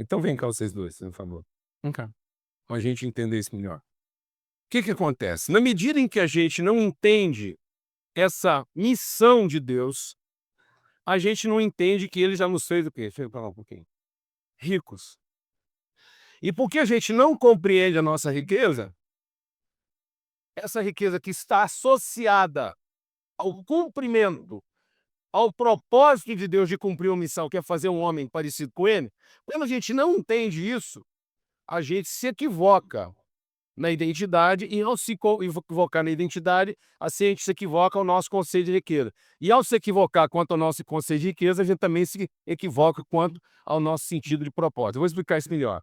Então vem cá vocês dois, por favor. Vem cá, pra gente entender isso melhor. O que que acontece? Na medida em que a gente não entende essa missão de Deus, a gente não entende que ele já nos fez o quê? Deixa eu falar um pouquinho. Ricos. E porque a gente não compreende a nossa riqueza, essa riqueza que está associada ao cumprimento, ao propósito de Deus de cumprir uma missão, que é fazer um homem parecido com ele, quando a gente não entende isso, a gente se equivoca na identidade, e ao se equivocar na identidade, assim a gente se equivoca ao nosso conceito de riqueza. E ao se equivocar quanto ao nosso conceito de riqueza, a gente também se equivoca quanto ao nosso sentido de propósito. Eu vou explicar isso melhor.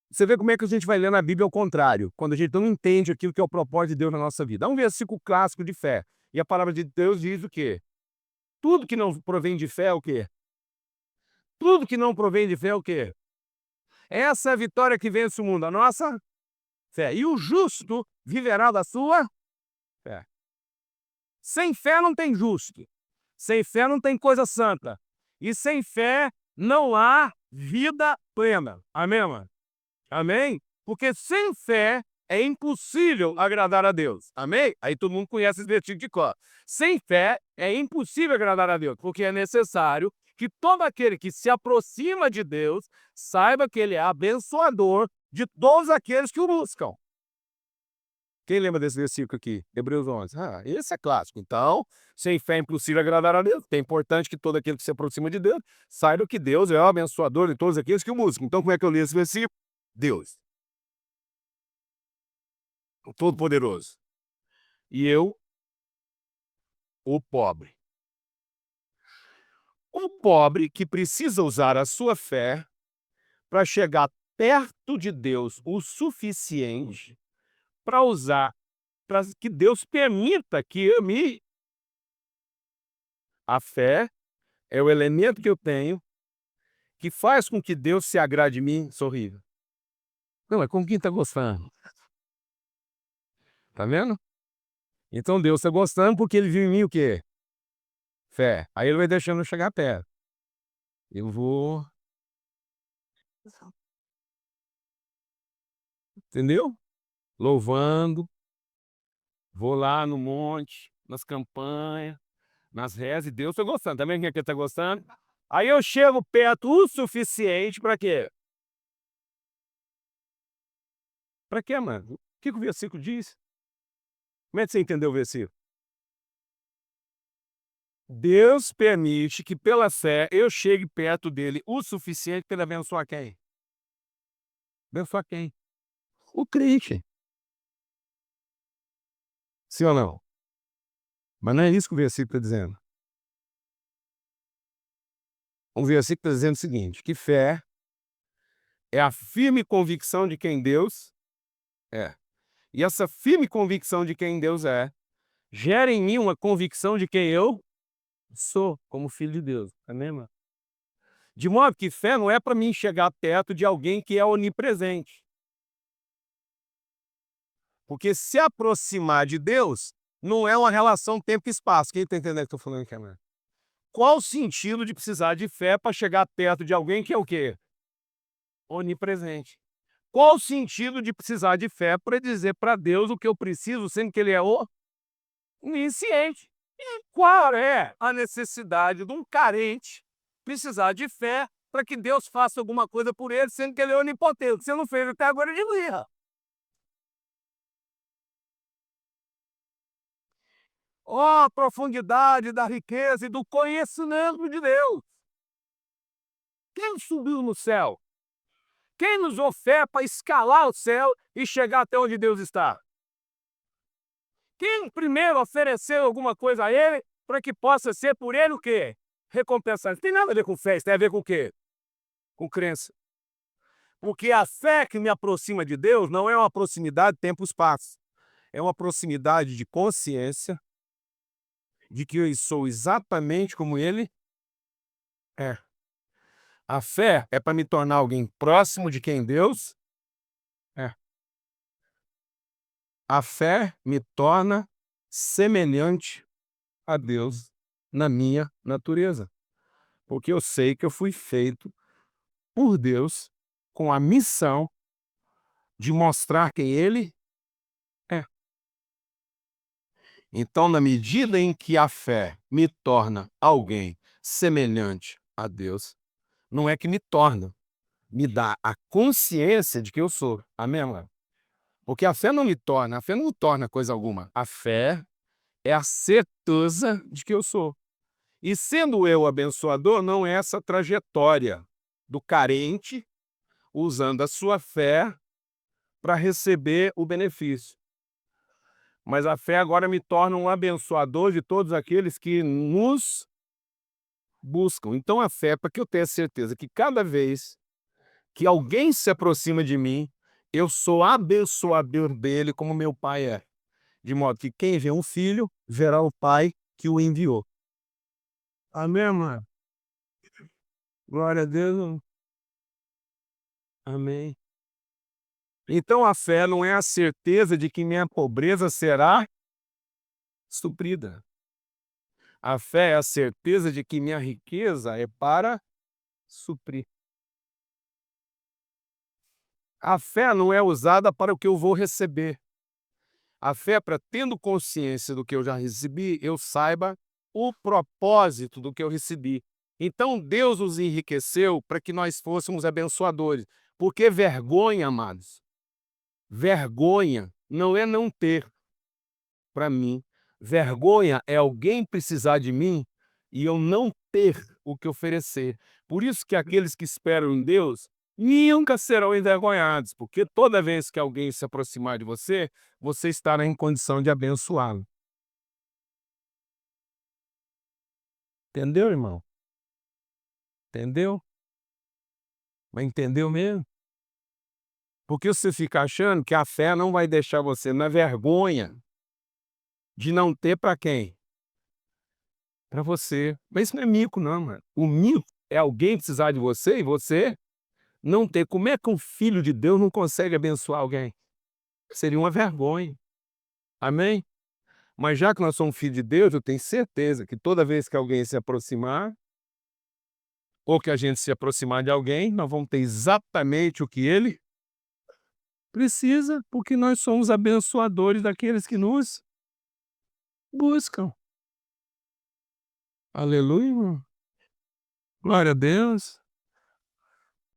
Você vê como é que a gente vai ler na Bíblia ao contrário, quando a gente não entende aquilo que é o propósito de Deus na nossa vida. Há um versículo clássico de fé, e a palavra de Deus diz o quê? Tudo que não provém de fé é o quê? Tudo que não provém de fé é o quê? Essa é a vitória que vence o mundo, a nossa fé. E o justo viverá da sua fé. Sem fé não tem justo. Sem fé não tem coisa santa. E sem fé não há vida plena. Amém, mano? Amém? Porque sem fé é impossível agradar a Deus. Amém? Aí todo mundo conhece esse versículo de cor. Sem fé é impossível agradar a Deus, porque é necessário que todo aquele que se aproxima de Deus saiba que ele é abençoador de todos aqueles que o buscam. Quem lembra desse versículo aqui? Hebreus 11. Ah, esse é clássico. Então, sem fé é impossível agradar a Deus. É importante que todo aquele que se aproxima de Deus saiba que Deus é o abençoador de todos aqueles que o buscam. Então, como é que eu li esse versículo? Deus, o Todo-Poderoso. E eu, o pobre. O pobre que precisa usar a sua fé para chegar perto de Deus o suficiente para usar, para que Deus permita que eu me. A fé é o elemento que eu tenho que faz com que Deus se agrade de mim, sorrindo. Não, é com quem está gostando. Tá vendo? Então Deus está gostando porque ele viu em mim o quê? Fé. Aí ele vai deixando eu chegar perto. Eu vou, entendeu? Louvando, vou lá no monte, nas campanhas, nas rezas, e Deus está gostando. Tá vendo quem é que está gostando? Aí eu chego perto o suficiente para quê? Para quê, mano? O que o versículo diz? Como é que você entendeu o versículo? Deus permite que pela fé eu chegue perto dele o suficiente para ele abençoar quem? Abençoar quem? O crente. Sim ou não? Mas não é isso que o versículo está dizendo. O versículo está dizendo o seguinte, que fé é a firme convicção de quem Deus é. E essa firme convicção de quem Deus é, gera em mim uma convicção de quem eu sou, como filho de Deus. Amém, mano? De modo que fé não é para mim chegar perto de alguém que é onipresente. Porque se aproximar de Deus não é uma relação tempo e espaço. Quem está entendendo o que eu estou falando aqui, mano? Qual o sentido de precisar de fé para chegar perto de alguém que é o quê? Onipresente. Qual o sentido de precisar de fé para dizer para Deus o que eu preciso, sendo que ele é onisciente? E qual é a necessidade de um carente precisar de fé para que Deus faça alguma coisa por ele, sendo que ele é onipotente? Você não fez até agora de birra. Ó, a profundidade da riqueza e do conhecimento de Deus. Quem subiu no céu? Quem nos oferta para escalar o céu e chegar até onde Deus está? Quem primeiro ofereceu alguma coisa a ele para que possa ser por ele o quê? Recompensado. Não tem nada a ver com fé, isso tem a ver com o quê? Com crença. Porque a fé que me aproxima de Deus não é uma proximidade tempo-espaço. É uma proximidade de consciência de que eu sou exatamente como ele é. A fé é para me tornar alguém próximo de quem Deus é. A fé me torna semelhante a Deus na minha natureza. Porque eu sei que eu fui feito por Deus com a missão de mostrar quem Ele é. Então, na medida em que a fé me torna alguém semelhante a Deus, não é que me torna, me dá a consciência de que eu sou. Amém, mano? Porque a fé não torna coisa alguma. A fé é a certeza de que eu sou. E sendo eu abençoador, não é essa trajetória do carente usando a sua fé para receber o benefício. Mas a fé agora me torna um abençoador de todos aqueles que nos buscam. Então a fé é para que eu tenha certeza que cada vez que alguém se aproxima de mim, eu sou abençoador dele como meu pai é. De modo que quem vê um filho, verá o pai que o enviou. Amém, mano? Glória a Deus. Amém. Então a fé não é a certeza de que minha pobreza será suprida. A fé é a certeza de que minha riqueza é para suprir. A fé não é usada para o que eu vou receber. A fé é para, tendo consciência do que eu já recebi, eu saiba o propósito do que eu recebi. Então Deus nos enriqueceu para que nós fôssemos abençoadores. Porque vergonha, amados, vergonha não é não ter para mim. Vergonha é alguém precisar de mim e eu não ter o que oferecer. Por isso que aqueles que esperam em Deus nunca serão envergonhados, porque toda vez que alguém se aproximar de você, você estará em condição de abençoá-lo. Entendeu, irmão? Entendeu? Mas entendeu mesmo? Porque você fica achando que a fé não vai deixar você na vergonha de não ter para quem? Para você. Mas isso não é mico, não, mano. O mico é alguém precisar de você e você não ter. Como é que um filho de Deus não consegue abençoar alguém? Seria uma vergonha. Amém? Mas já que nós somos filhos de Deus, eu tenho certeza que toda vez que alguém se aproximar, ou que a gente se aproximar de alguém, nós vamos ter exatamente o que ele precisa, porque nós somos abençoadores daqueles que nos buscam. Aleluia, irmão. Glória a Deus.